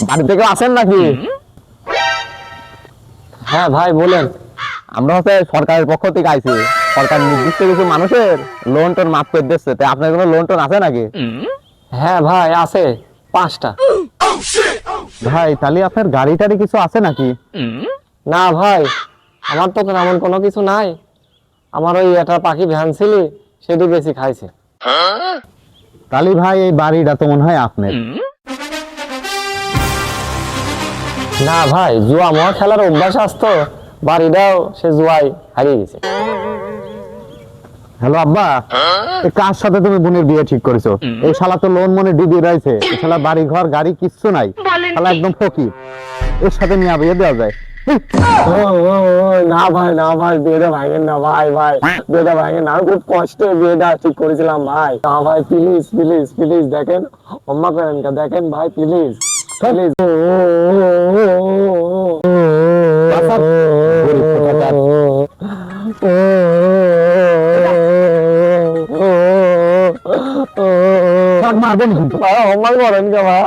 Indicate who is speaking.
Speaker 1: বাড়ি থেকে আসেন নাকি?
Speaker 2: হ্যাঁ ভাই বলেন।
Speaker 1: আমরা হচ্ছে সরকারের পক্ষ থেকে আইছি। সরকার নির্দিষ্ট কিছু মানুষের লোন টোন মাফ করে দিচ্ছে, তাই আপনার কোনো লোন টোন আছে নাকি?
Speaker 2: হ্যাঁ ভাই আছে 5টা।
Speaker 1: ভাই তাহলে আপনার গাড়ি টাড়ি কিছু আছে নাকি?
Speaker 2: না ভাই, আমার তো এমন কোনো কিছু নাই। আমার ওই একটা পাখি ভ্যান ছিল, সেটি বেশি খাইছে।
Speaker 1: তাহলে ভাই এই বাড়িটা তো মনে হয় আপনার।
Speaker 2: না ভাই, জুয়া মহা খেলার অভ্যাস আসতো, বাড়িটাও সে জুয়ায় হারিয়ে গেছে।
Speaker 1: হ্যালো আব্বা, এই কার সাথে তুমি বোনের বিয়ে ঠিক করেছো? এই শালা তো লোন মনে ডুবিয়ে রয়েছে, এই শালা বাড়ি ঘর গাড়ি কিচ্ছু নাই, শালা একদম ফকির। এর সাথে নিয়ে বিয়ে দেওয়া যায়?
Speaker 2: না ভাই, না ভাই, বিয়েটা ভাঙেন না ভাই, ভাই বিয়েটা ভাঙেন না। আমি খুব কষ্টে বিয়েটা ঠিক করেছিলাম ভাই। না ভাই, প্লিজ প্লিজ প্লিজ দেখেন, ক্ষমা করেন, দেখেন ভাই, প্লিজ প্লিজ।
Speaker 1: মারবেন কিন্তু।
Speaker 2: ক্ষমা করেন কে ভাই।